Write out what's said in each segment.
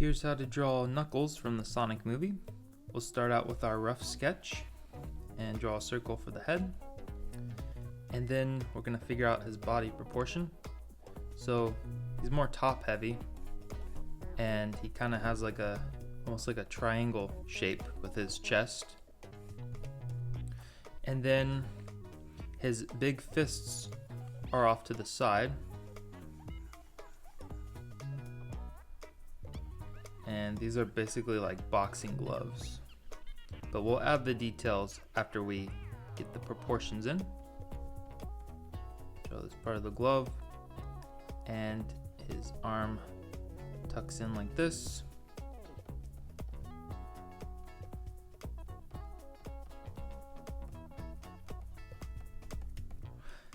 Here's how to draw Knuckles from the Sonic movie. We'll start out with our rough sketch and draw a circle for the head. And then we're going to figure out his body proportion. So he's more top heavy and he kind of has like almost like a triangle shape with his chest. And then his big fists are off to the side. And these are basically like boxing gloves. But we'll add the details after we get the proportions in. Draw this part of the glove. And his arm tucks in like this.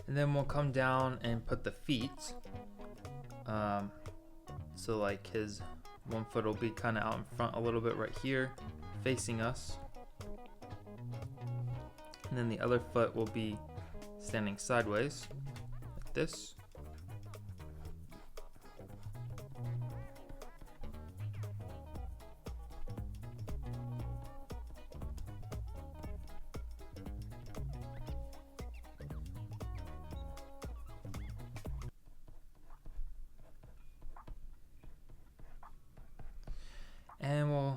And then we'll come down and put the feet. So like his one foot will be kind of out in front a little bit right here, facing us. And then the other foot will be standing sideways, like this. And we'll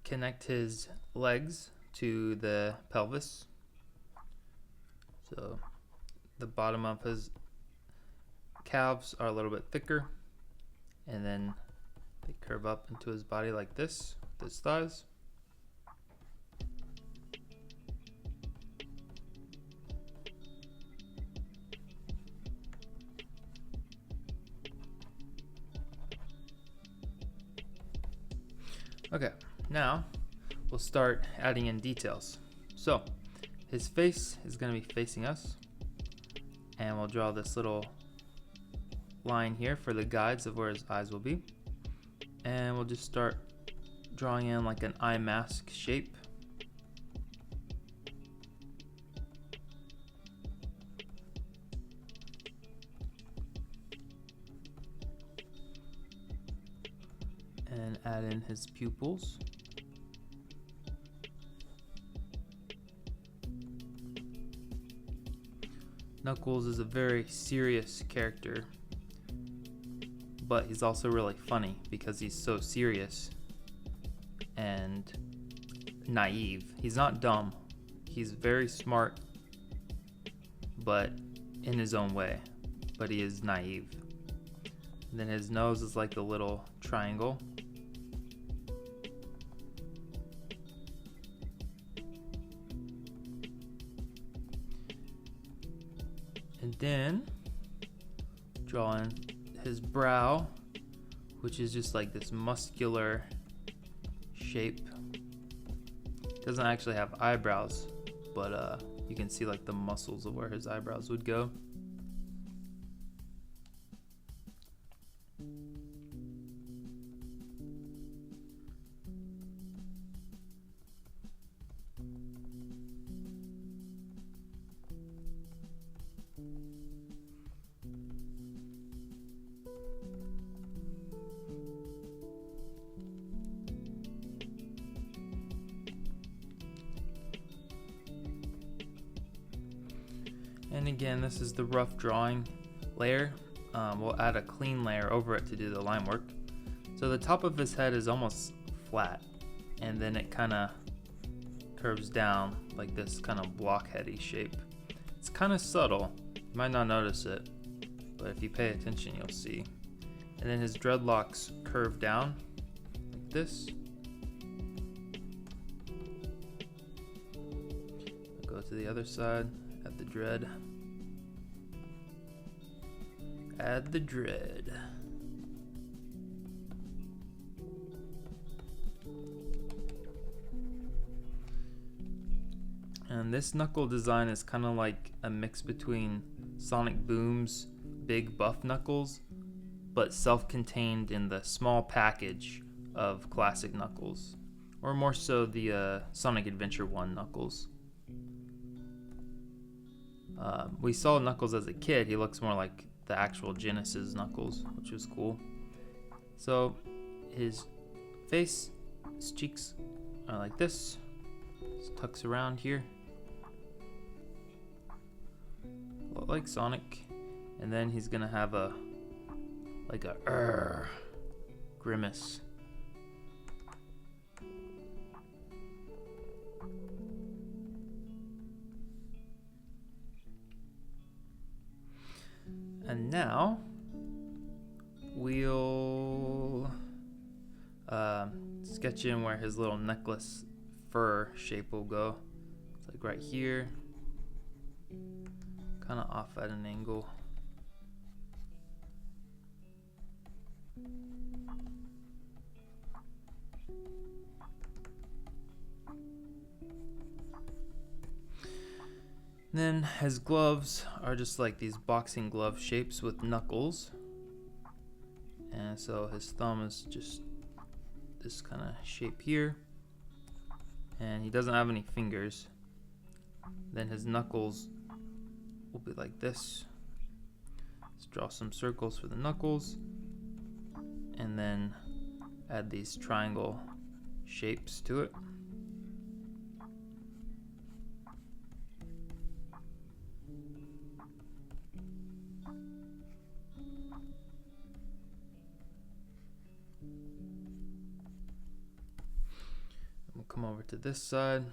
connect his legs to the pelvis. So the bottom of his calves are a little bit thicker, and then they curve up into his body like this, with his thighs. Okay, now we'll start adding in details. So his face is going to be facing us, and we'll draw this little line here for the guides of where his eyes will be. And we'll just start drawing in like an eye mask shape. And add in his pupils. Knuckles is a very serious character, but he's also really funny because he's so serious and naive. He's not dumb. He's very smart, but in his own way, but he is naive. And then his nose is like a little triangle. And then draw in his brow, which is just like this muscular shape. Doesn't actually have eyebrows, but you can see like the muscles of where his eyebrows would go. And again, this is the rough drawing layer. We'll add a clean layer over it to do the line work. So the top of his head is almost flat, and then it kind of curves down like this kind of blockheady shape. It's kind of subtle, you might not notice it, but if you pay attention you'll see. And then his dreadlocks curve down like this. Go to the other side, add the dread. Add the dread. And this knuckle design is kind of like a mix between Sonic Boom's big buff Knuckles, but self-contained in the small package of classic Knuckles, or more so the Sonic Adventure 1 Knuckles. We saw Knuckles as a kid. He looks more like the actual Genesis Knuckles, which was cool. So his face, his cheeks are like this. Just tucks around here. Look like Sonic. And then he's gonna have a grimace. And now we'll sketch in where his little necklace fur shape will go. It's like right here, kind of off at an angle. Then his gloves are just like these boxing glove shapes with knuckles. And so his thumb is just this kind of shape here. And he doesn't have any fingers. Then his knuckles will be like this. Let's draw some circles for the knuckles. And then add these triangle shapes to it. We'll come over to this side.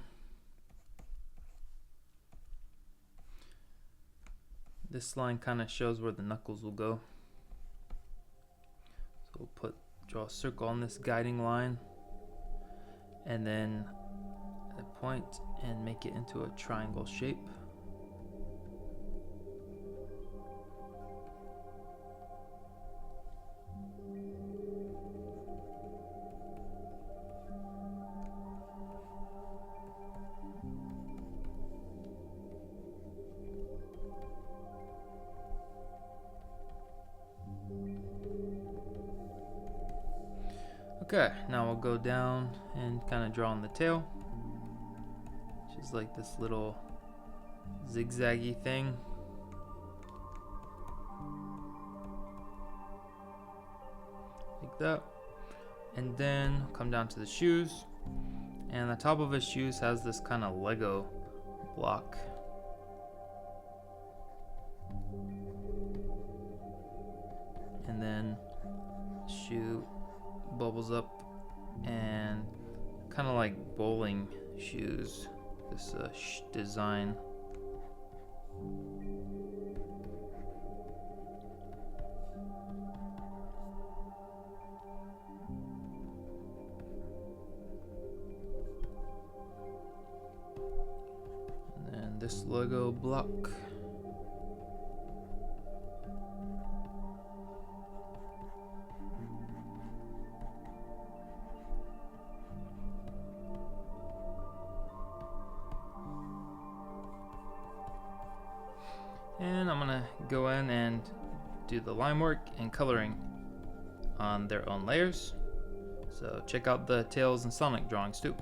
This line kind of shows where the knuckles will go. So we'll draw a circle on this guiding line, and then a point and make it into a triangle shape. Okay, now we'll go down and kind of draw on the tail, which is like this little zigzaggy thing. Like that. And then come down to the shoes. And the top of his shoes has this kind of Lego block. And then shoe bubbles up and kind of like bowling shoes, this design. And then this Lego block. And I'm gonna go in and do the line work and coloring on their own layers. So check out the Tails and Sonic drawings too.